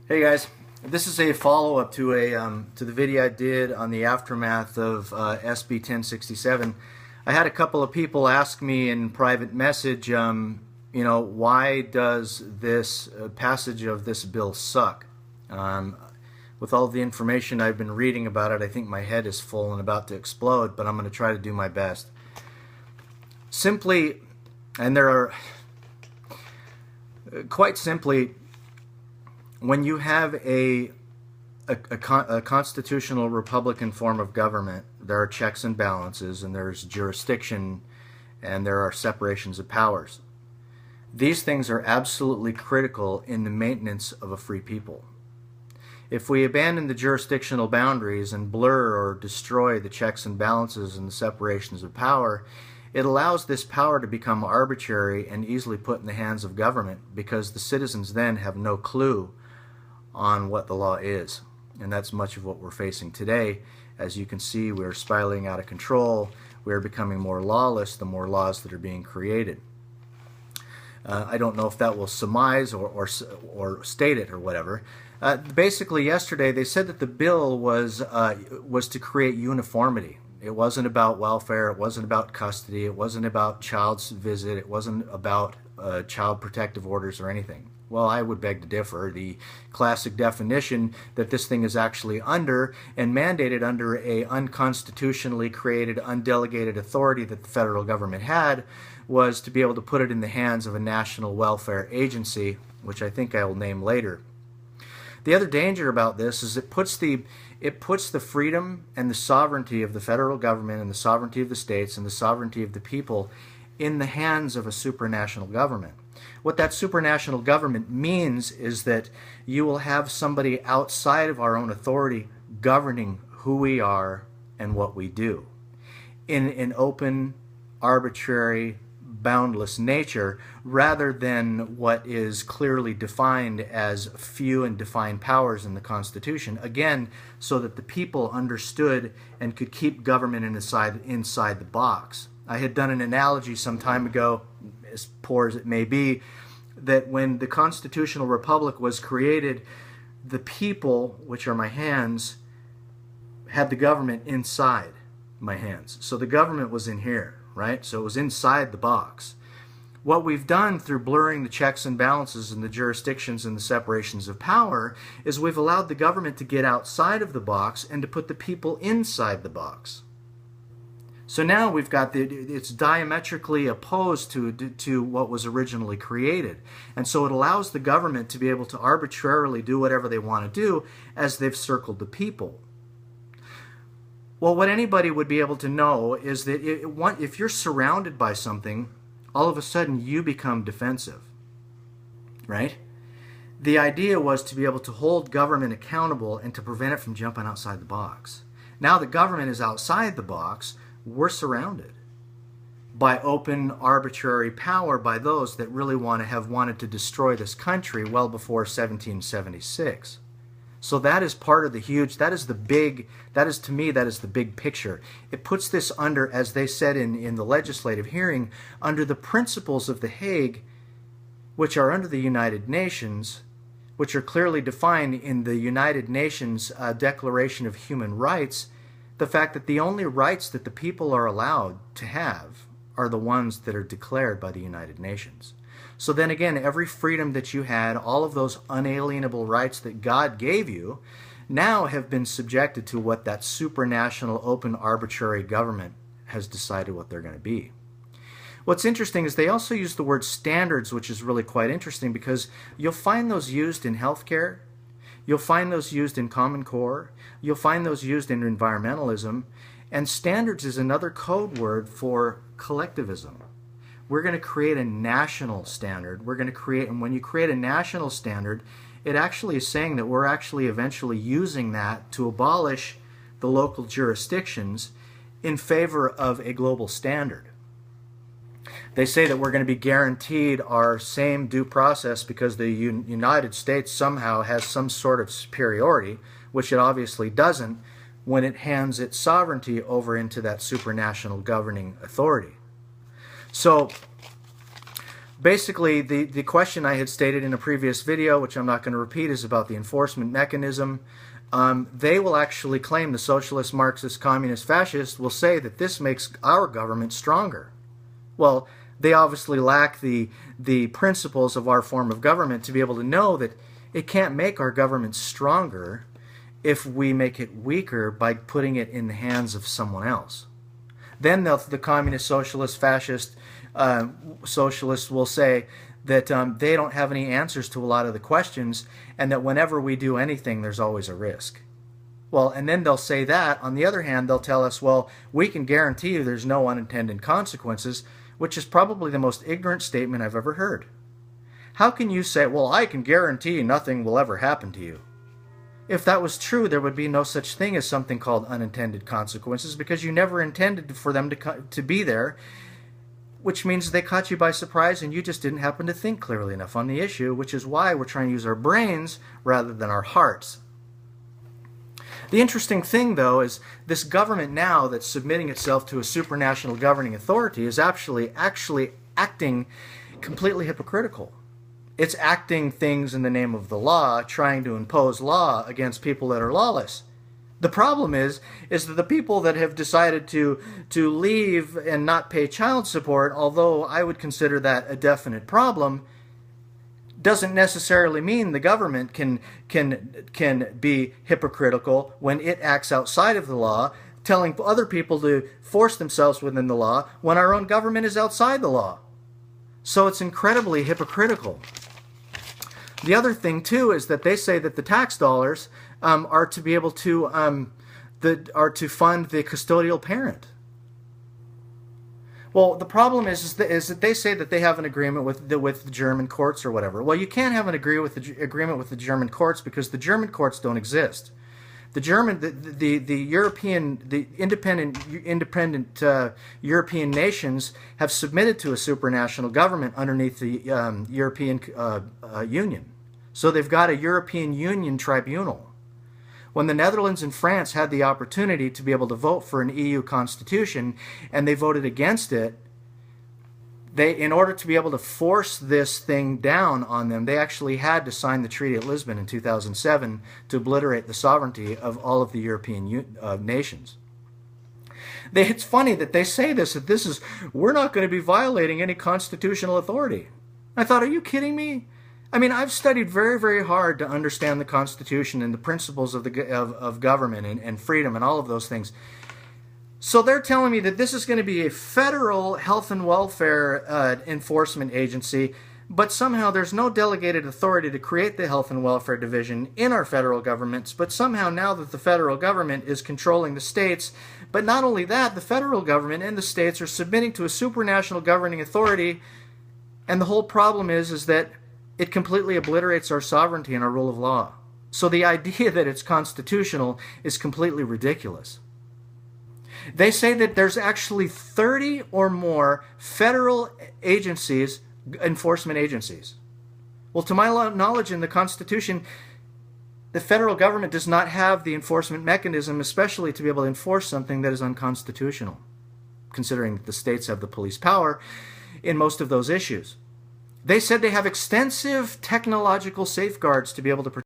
Hey guys, this is a follow-up to the video I did on the aftermath of SB 1067. I had a couple of people ask me in private message, why does this passage of this bill suck? With all the information I've been reading about it, I think my head is full and about to explode, but I'm going to try to do my best. Simply, and there are quite simply, when you have a constitutional republican form of government, there are checks and balances, and there's jurisdiction, and there are separations of powers. These things are absolutely critical in the maintenance of a free people. If we abandon the jurisdictional boundaries and blur or destroy the checks and balances and the separations of power, it allows this power to become arbitrary and easily put in the hands of government, because the citizens then have no clue on what the law is. And that's much of what we're facing today. As you can see, we're spiraling out of control. We're becoming more lawless the more laws that are being created. I don't know if that will surmise or state it or whatever. Basically, yesterday they said that the bill was to create uniformity. It wasn't about welfare. It wasn't about custody. It wasn't about child's visit. It wasn't about child protective orders or anything. Well, I would beg to differ. The classic definition that this thing is actually under and mandated under a unconstitutionally created, undelegated authority that the federal government had was to be able to put it in the hands of a national welfare agency, which I think I will name later. The other danger about this is it puts the freedom and the sovereignty of the federal government and the sovereignty of the states and the sovereignty of the people in the hands of a supranational government. What that supranational government means is that you will have somebody outside of our own authority governing who we are and what we do in an open, arbitrary, boundless nature, rather than what is clearly defined as few and defined powers in the Constitution, again, so that the people understood and could keep government inside the box. I had done an analogy some time ago, as poor as it may be, that when the constitutional republic was created, the people, which are my hands, had the government inside my hands. So the government was in here, right? So it was inside the box. What we've done through blurring the checks and balances and the jurisdictions and the separations of power is we've allowed the government to get outside of the box and to put the people inside the box. So now we've got it's diametrically opposed to what was originally created. And so it allows the government to be able to arbitrarily do whatever they want to do as they've circled the people. Well, what anybody would be able to know is that if you're surrounded by something, all of a sudden you become defensive, right? The idea was to be able to hold government accountable and to prevent it from jumping outside the box. Now the government is outside the box. We're surrounded by open, arbitrary power by those that really have wanted to destroy this country well before 1776. So that is part of the huge, to me, that is the big picture. It puts this under, as they said in the legislative hearing, under the principles of The Hague, which are under the United Nations, which are clearly defined in the United Nations Declaration of Human Rights, the fact that the only rights that the people are allowed to have are the ones that are declared by the United Nations. So then again, every freedom that you had, all of those unalienable rights that God gave you, now have been subjected to what that supranational, open, arbitrary government has decided what they're going to be. What's interesting is they also use the word standards, which is really quite interesting, because you'll find those used in healthcare. You'll find those used in Common Core. You'll find those used in environmentalism. And standards is another code word for collectivism. We're going to create a national standard. And when you create a national standard, it actually is saying that we're actually eventually using that to abolish the local jurisdictions in favor of a global standard. They say that we're going to be guaranteed our same due process because the United States somehow has some sort of superiority, which it obviously doesn't, when it hands its sovereignty over into that supranational governing authority. So Basically, the question I had stated in a previous video, which I'm not going to repeat, is about the enforcement mechanism. They will actually claim, the socialist, Marxist, communist, fascist will say that this makes our government stronger. Well, they obviously lack the principles of our form of government to be able to know that it can't make our government stronger if we make it weaker by putting it in the hands of someone else. Then the communist, socialist, fascist socialists will say that they don't have any answers to a lot of the questions, and that whenever we do anything, there's always a risk. Well, and then they'll say that. On the other hand, they'll tell us, well, we can guarantee you there's no unintended consequences, which is probably the most ignorant statement I've ever heard. How can you say, well, I can guarantee nothing will ever happen to you? If that was true, there would be no such thing as something called unintended consequences, because you never intended for them to be there, which means they caught you by surprise and you just didn't happen to think clearly enough on the issue, which is why we're trying to use our brains rather than our hearts. The interesting thing, though, is this government now that's submitting itself to a supranational governing authority is actually acting completely hypocritical. It's acting things in the name of the law, trying to impose law against people that are lawless. The problem is that the people that have decided to leave and not pay child support, although I would consider that a definite problem, doesn't necessarily mean the government can be hypocritical when it acts outside of the law, telling other people to force themselves within the law when our own government is outside the law. So it's incredibly hypocritical. The other thing, too, is that they say that the tax dollars are to be able to fund the custodial parent. Well, the problem is that they say that they have an agreement with the German courts or whatever. Well, you can't have an agreement with the German courts because the German courts don't exist. The independent European nations have submitted to a supranational government underneath the European Union. So they've got a European Union tribunal. When the Netherlands and France had the opportunity to be able to vote for an EU constitution and they voted against it, in order to be able to force this thing down on them, they actually had to sign the Treaty at Lisbon in 2007 to obliterate the sovereignty of all of the European nations. It's funny that they say that we're not going to be violating any constitutional authority. I thought, are you kidding me? I mean, I've studied very, very hard to understand the Constitution and the principles of government and freedom and all of those things. So they're telling me that this is going to be a federal health and welfare enforcement agency, but somehow there's no delegated authority to create the health and welfare division in our federal governments, but somehow now that the federal government is controlling the states, but not only that, the federal government and the states are submitting to a supranational governing authority, and the whole problem is that it completely obliterates our sovereignty and our rule of law. So the idea that it's constitutional is completely ridiculous. They say that there's actually 30 or more federal agencies, enforcement agencies. Well, to my knowledge in the Constitution, the federal government does not have the enforcement mechanism, especially to be able to enforce something that is unconstitutional, considering that the states have the police power in most of those issues. They said they have extensive technological safeguards to be able to protect